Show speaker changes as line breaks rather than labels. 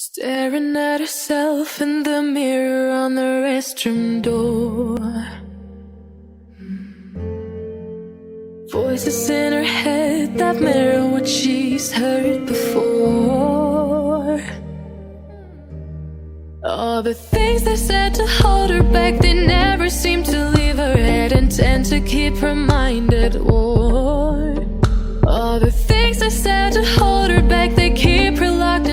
Staring at herself in the mirror on the restroom door. Voices in her head that mirror what she's heard before. All the things they said to hold her back, they never seem to leave her head and tend to keep her mind at war. All the things they said to hold her back, they keep her locked